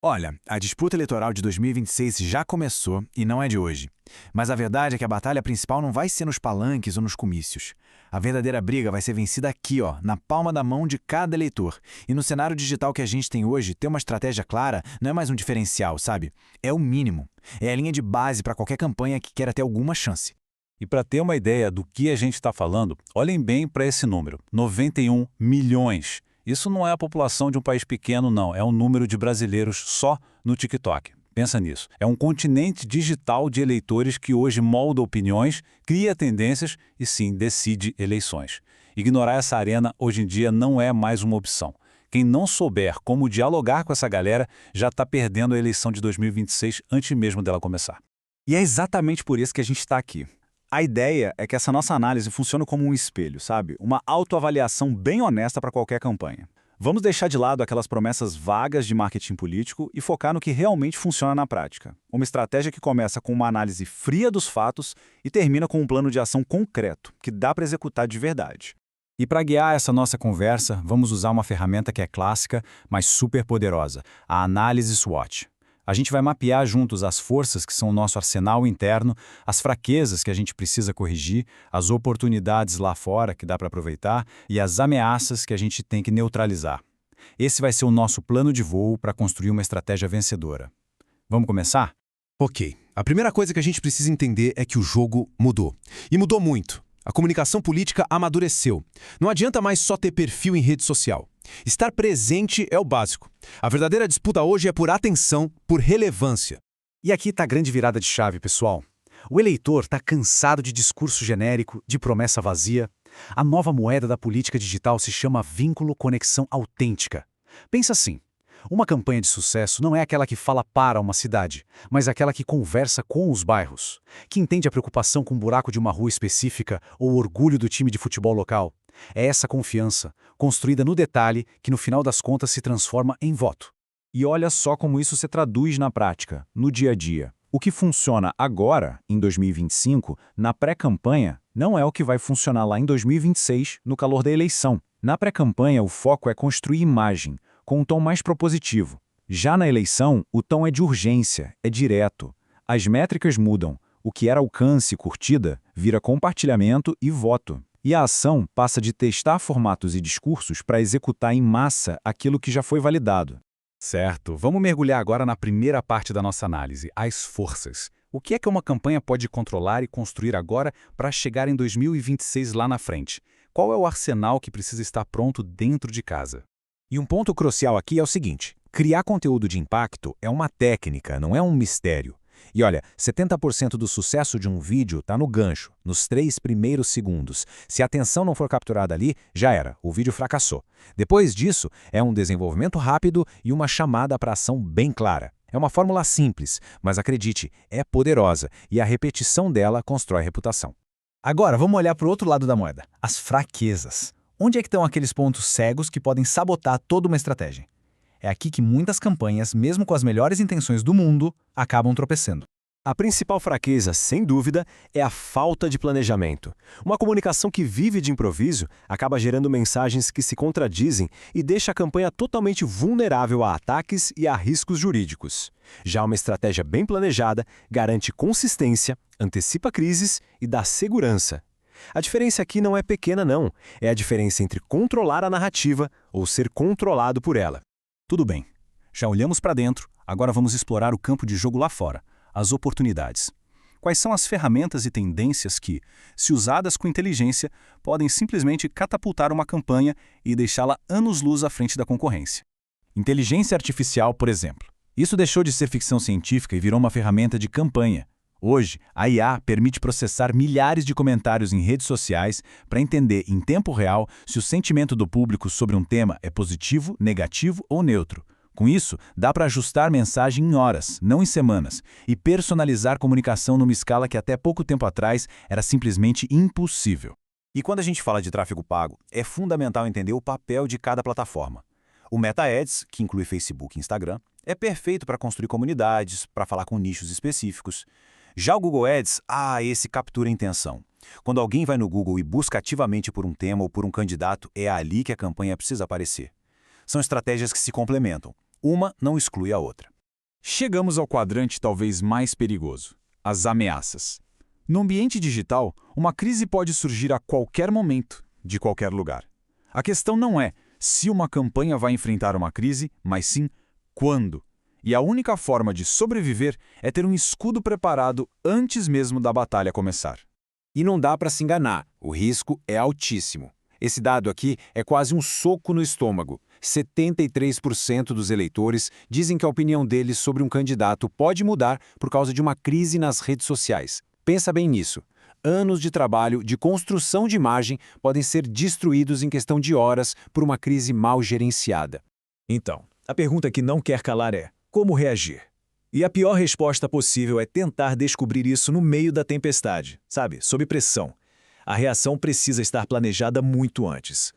Olha, a disputa eleitoral de 2026 já começou e não é de hoje. Mas a verdade é que a batalha principal não vai ser nos palanques ou nos comícios. A verdadeira briga vai ser vencida aqui, ó, na palma da mão de cada eleitor. E no cenário digital que a gente tem hoje, ter uma estratégia clara não é mais um diferencial, sabe? É o mínimo. É a linha de base para qualquer campanha que queira ter alguma chance. E para ter uma ideia do que a gente está falando, olhem bem para esse número: 91 milhões. Isso não é a população de um país pequeno, não. É um número de brasileiros só no TikTok. Pensa nisso. É um continente digital de eleitores que hoje molda opiniões, cria tendências e, sim, decide eleições. Ignorar essa arena hoje em dia não é mais uma opção. Quem não souber como dialogar com essa galera já está perdendo a eleição de 2026 antes mesmo dela começar. E é exatamente por isso que a gente está aqui. A ideia é que essa nossa análise funcione como um espelho, sabe? Uma autoavaliação bem honesta para qualquer campanha. Vamos deixar de lado aquelas promessas vagas de marketing político e focar no que realmente funciona na prática. Uma estratégia que começa com uma análise fria dos fatos e termina com um plano de ação concreto, que dá para executar de verdade. E para guiar essa nossa conversa, vamos usar uma ferramenta que é clássica, mas super poderosa: a análise SWOT. A gente vai mapear juntos as forças que são o nosso arsenal interno, as fraquezas que a gente precisa corrigir, as oportunidades lá fora que dá para aproveitar e as ameaças que a gente tem que neutralizar. Esse vai ser o nosso plano de voo para construir uma estratégia vencedora. Vamos começar? Ok. A primeira coisa que a gente precisa entender é que o jogo mudou. E mudou muito. A comunicação política amadureceu. Não adianta mais só ter perfil em rede social. Estar presente é o básico. A verdadeira disputa hoje é por atenção, por relevância. E aqui está a grande virada de chave, pessoal. O eleitor está cansado de discurso genérico, de promessa vazia. A nova moeda da política digital se chama vínculo conexão autêntica. Pensa assim: uma campanha de sucesso não é aquela que fala para uma cidade, mas aquela que conversa com os bairros, que entende a preocupação com o buraco de uma rua específica ou o orgulho do time de futebol local. É essa confiança, construída no detalhe, que no final das contas se transforma em voto. E olha só como isso se traduz na prática, no dia a dia. O que funciona agora, em 2025, na pré-campanha, não é o que vai funcionar lá em 2026, no calor da eleição. Na pré-campanha, o foco é construir imagem, com um tom mais propositivo. Já na eleição, o tom é de urgência, é direto. As métricas mudam. O que era alcance e curtida vira compartilhamento e voto. E a ação passa de testar formatos e discursos para executar em massa aquilo que já foi validado. Certo, vamos mergulhar agora na primeira parte da nossa análise, as forças. O que é que uma campanha pode controlar e construir agora para chegar em 2026 lá na frente? Qual é o arsenal que precisa estar pronto dentro de casa? E um ponto crucial aqui é o seguinte: criar conteúdo de impacto é uma técnica, não é um mistério. E olha, 70% do sucesso de um vídeo está no gancho, nos 3 primeiros segundos. Se a atenção não for capturada ali, já era, o vídeo fracassou. Depois disso, é um desenvolvimento rápido e uma chamada para ação bem clara. É uma fórmula simples, mas acredite, é poderosa e a repetição dela constrói reputação. Agora, vamos olhar para o outro lado da moeda, as fraquezas. Onde é que estão aqueles pontos cegos que podem sabotar toda uma estratégia? É aqui que muitas campanhas, mesmo com as melhores intenções do mundo, acabam tropeçando. A principal fraqueza, sem dúvida, é a falta de planejamento. Uma comunicação que vive de improviso acaba gerando mensagens que se contradizem e deixa a campanha totalmente vulnerável a ataques e a riscos jurídicos. Já uma estratégia bem planejada garante consistência, antecipa crises e dá segurança. A diferença aqui não é pequena, não. É a diferença entre controlar a narrativa ou ser controlado por ela. Tudo bem. Já olhamos para dentro, agora vamos explorar o campo de jogo lá fora, as oportunidades. Quais são as ferramentas e tendências que, se usadas com inteligência, podem simplesmente catapultar uma campanha e deixá-la anos-luz à frente da concorrência? Inteligência artificial, por exemplo. Isso deixou de ser ficção científica e virou uma ferramenta de campanha. Hoje, a IA permite processar milhares de comentários em redes sociais para entender em tempo real se o sentimento do público sobre um tema é positivo, negativo ou neutro. Com isso, dá para ajustar mensagem em horas, não em semanas, e personalizar comunicação numa escala que até pouco tempo atrás era simplesmente impossível. E quando a gente fala de tráfego pago, é fundamental entender o papel de cada plataforma. O Meta Ads, que inclui Facebook e Instagram, é perfeito para construir comunidades, para falar com nichos específicos. Já o Google Ads, esse captura a intenção. Quando alguém vai no Google e busca ativamente por um tema ou por um candidato, é ali que a campanha precisa aparecer. São estratégias que se complementam. Uma não exclui a outra. Chegamos ao quadrante talvez mais perigoso: as ameaças. No ambiente digital, uma crise pode surgir a qualquer momento, de qualquer lugar. A questão não é se uma campanha vai enfrentar uma crise, mas sim quando. E a única forma de sobreviver é ter um escudo preparado antes mesmo da batalha começar. E não dá para se enganar, o risco é altíssimo. Esse dado aqui é quase um soco no estômago. 73% dos eleitores dizem que a opinião deles sobre um candidato pode mudar por causa de uma crise nas redes sociais. Pensa bem nisso. Anos de trabalho, de construção de imagem, podem ser destruídos em questão de horas por uma crise mal gerenciada. Então, a pergunta que não quer calar é: como reagir? E a pior resposta possível é tentar descobrir isso no meio da tempestade, sabe, sob pressão. A reação precisa estar planejada muito antes.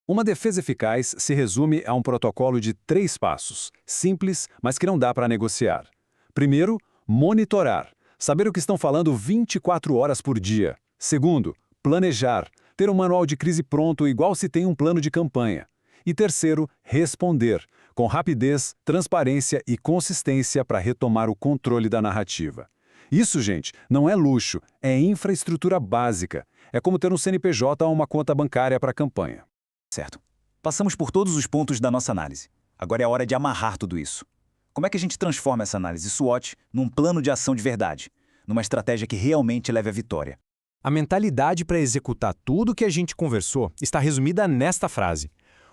Uma defesa eficaz se resume a um protocolo de 3 passos, simples, mas que não dá para negociar. Primeiro, monitorar. Saber o que estão falando 24 horas por dia. Segundo, planejar. Ter um manual de crise pronto igual se tem um plano de campanha. E terceiro, responder, com rapidez, transparência e consistência para retomar o controle da narrativa. Isso, gente, não é luxo, é infraestrutura básica. É como ter um CNPJ ou uma conta bancária para a campanha. Certo. Passamos por todos os pontos da nossa análise. Agora é a hora de amarrar tudo isso. Como é que a gente transforma essa análise SWOT num plano de ação de verdade? Numa estratégia que realmente leve à vitória? A mentalidade para executar tudo que a gente conversou está resumida nesta frase: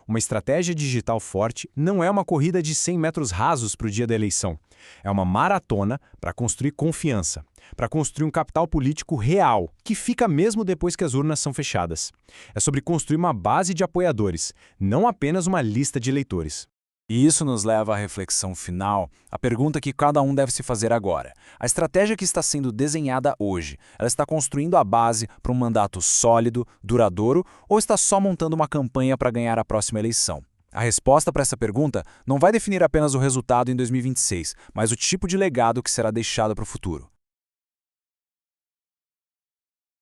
uma estratégia digital forte não é uma corrida de 100 metros rasos para o dia da eleição. É uma maratona para construir confiança, para construir um capital político real, que fica mesmo depois que as urnas são fechadas. É sobre construir uma base de apoiadores, não apenas uma lista de eleitores. E isso nos leva à reflexão final, a pergunta que cada um deve se fazer agora. A estratégia que está sendo desenhada hoje, ela está construindo a base para um mandato sólido, duradouro, ou está só montando uma campanha para ganhar a próxima eleição? A resposta para essa pergunta não vai definir apenas o resultado em 2026, mas o tipo de legado que será deixado para o futuro.